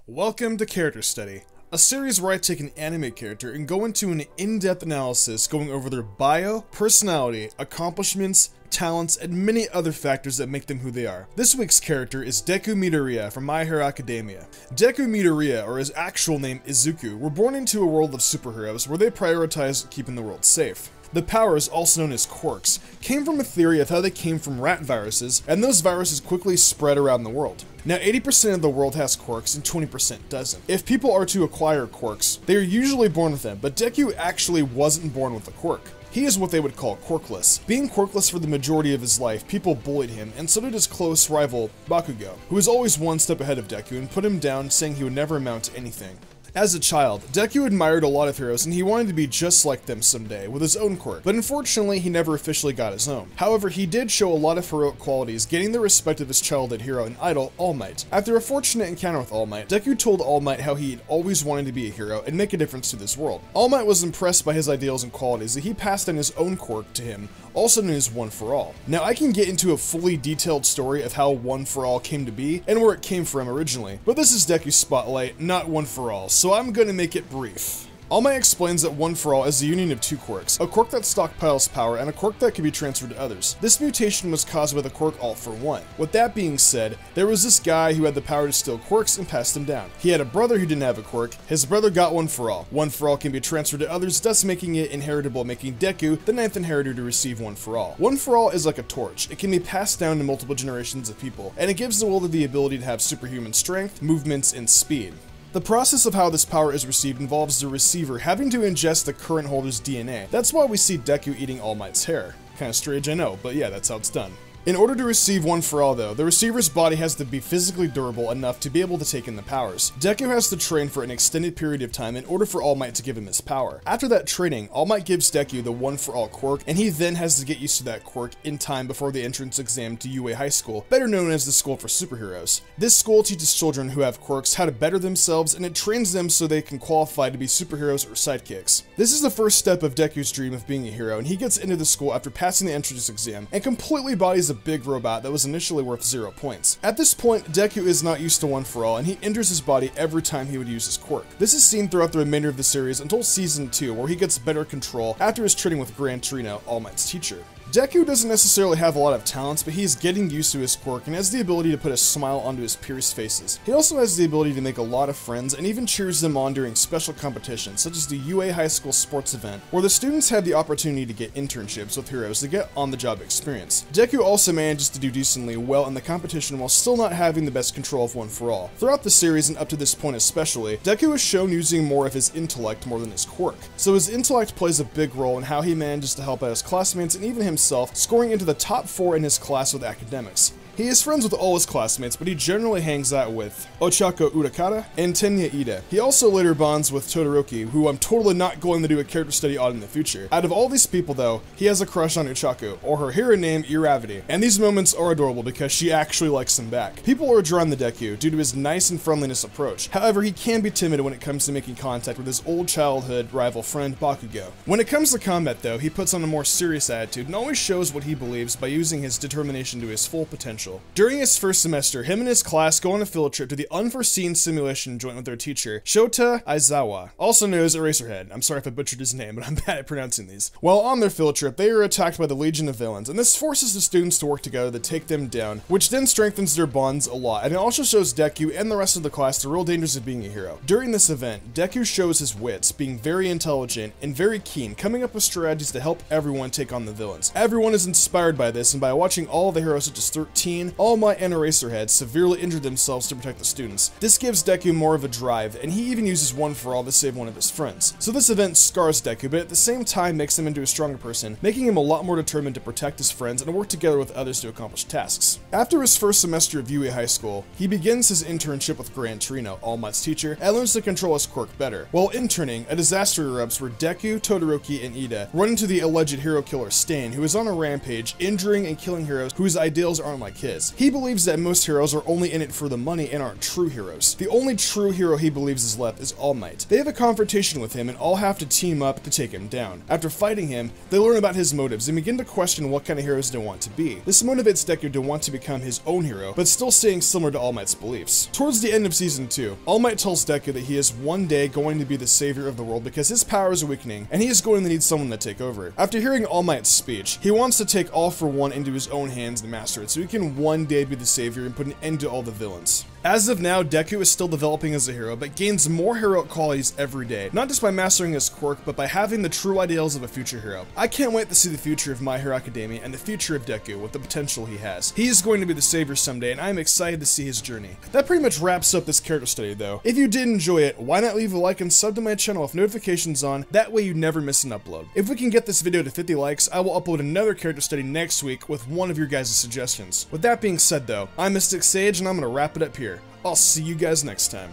Welcome to Character Study, a series where I take an anime character and go into an in-depth analysis going over their bio, personality, accomplishments, talents, and many other factors that make them who they are. This week's character is Deku Midoriya from My Hero Academia. Deku Midoriya, or his actual name Izuku, were born into a world of superheroes where they prioritize keeping the world safe. The powers, also known as quirks, came from a theory of how they came from rat viruses, and those viruses quickly spread around the world. Now 80% of the world has quirks and 20% doesn't. If people are to acquire quirks, they are usually born with them, but Deku actually wasn't born with a quirk. He is what they would call quirkless. Being quirkless for the majority of his life, people bullied him, and so did his close rival, Bakugo, who was always one step ahead of Deku and put him down, saying he would never amount to anything. As a child, Deku admired a lot of heroes and he wanted to be just like them someday, with his own quirk, but unfortunately he never officially got his own. However, he did show a lot of heroic qualities, gaining the respect of his childhood hero and idol, All Might. After a fortunate encounter with All Might, Deku told All Might how he had always wanted to be a hero and make a difference to this world. All Might was impressed by his ideals and qualities, that he passed on his own quirk to him, also known as One For All. Now I can get into a fully detailed story of how One For All came to be, and where it came from originally, but this is Deku's spotlight, not One For All, so I'm gonna make it brief. All Might explains that One For All is the union of two quirks, a quirk that stockpiles power and a quirk that can be transferred to others. This mutation was caused by the quirk All For One. With that being said, there was this guy who had the power to steal quirks and pass them down. He had a brother who didn't have a quirk. His brother got One For All. One For All can be transferred to others, thus making it inheritable, making Deku the 9th inheritor to receive One For All. One For All is like a torch. It can be passed down to multiple generations of people, and it gives the wielder the ability to have superhuman strength, movements, and speed. The process of how this power is received involves the receiver having to ingest the current holder's DNA. That's why we see Deku eating All Might's hair. Kinda strange, I know, but yeah, that's how it's done. In order to receive One For All though, the receiver's body has to be physically durable enough to be able to take in the powers. Deku has to train for an extended period of time in order for All Might to give him his power. After that training, All Might gives Deku the One For All quirk, and he then has to get used to that quirk in time before the entrance exam to UA High School, better known as the School for Superheroes. This school teaches children who have quirks how to better themselves, and it trains them so they can qualify to be superheroes or sidekicks. This is the first step of Deku's dream of being a hero, and he gets into the school after passing the entrance exam, and completely bodies a big robot that was initially worth 0 points. At this point, Deku is not used to One For All, and he injures his body every time he would use his quirk. This is seen throughout the remainder of the series until Season 2, where he gets better control after his training with Gran Torino, All Might's teacher. Deku doesn't necessarily have a lot of talents, but he's getting used to his quirk and has the ability to put a smile onto his peers' faces. He also has the ability to make a lot of friends and even cheers them on during special competitions, such as the UA High School sports event, where the students had the opportunity to get internships with heroes to get on-the-job experience. Deku also manages to do decently well in the competition while still not having the best control of One For All. Throughout the series, and up to this point especially, Deku is shown using more of his intellect more than his quirk. So his intellect plays a big role in how he manages to help out his classmates and even himself, scoring into the top 4 in his class with academics. He is friends with all his classmates, but he generally hangs out with Ochako Urakata and Tenya Ida. He also later bonds with Todoroki, who I'm totally not going to do a character study on in the future. Out of all these people though, he has a crush on Ochako, or her hero name, Iravity, and these moments are adorable because she actually likes him back. People are drawn to Deku due to his nice and friendliness approach. However, he can be timid when it comes to making contact with his old childhood rival friend, Bakugo. When it comes to combat though, he puts on a more serious attitude and always shows what he believes by using his determination to his full potential. During his first semester, him and his class go on a field trip to the unforeseen simulation joint with their teacher, Shota Aizawa, also known as Eraserhead. I'm sorry if I butchered his name, but I'm bad at pronouncing these. While on their field trip, they are attacked by the Legion of Villains, and this forces the students to work together to take them down, which then strengthens their bonds a lot, and it also shows Deku and the rest of the class the real dangers of being a hero. During this event, Deku shows his wits, being very intelligent and very keen, coming up with strategies to help everyone take on the villains. Everyone is inspired by this, and by watching all the heroes such as 13, All Might and Eraserhead severely injured themselves to protect the students. This gives Deku more of a drive, and he even uses One For All to save one of his friends. So this event scars Deku, but at the same time makes him into a stronger person, making him a lot more determined to protect his friends and work together with others to accomplish tasks. After his first semester of UA High School, he begins his internship with Gran Torino, All Might's teacher, and learns to control his quirk better. While interning, a disaster erupts where Deku, Todoroki, and Ida run into the alleged hero killer Stain, who is on a rampage, injuring and killing heroes whose ideals aren't like his. He believes that most heroes are only in it for the money and aren't true heroes. The only true hero he believes is left is All Might. They have a confrontation with him and all have to team up to take him down. After fighting him, they learn about his motives and begin to question what kind of heroes they want to be. This motivates Deku to want to become his own hero, but still staying similar to All Might's beliefs. Towards the end of Season 2, All Might tells Deku that he is one day going to be the savior of the world because his powers are weakening, and he is going to need someone to take over. After hearing All Might's speech, he wants to take All for One into his own hands and master it, so he can one day be the savior and put an end to all the villains. As of now, Deku is still developing as a hero, but gains more heroic qualities every day, not just by mastering his quirk, but by having the true ideals of a future hero. I can't wait to see the future of My Hero Academia and the future of Deku with the potential he has. He is going to be the savior someday, and I am excited to see his journey. That pretty much wraps up this character study though. If you did enjoy it, why not leave a like and sub to my channel with notifications on, that way you never miss an upload. If we can get this video to 50 likes, I will upload another character study next week with one of your guys' suggestions. With that being said though, I'm Mystic Sage and I'm gonna wrap it up here. I'll see you guys next time.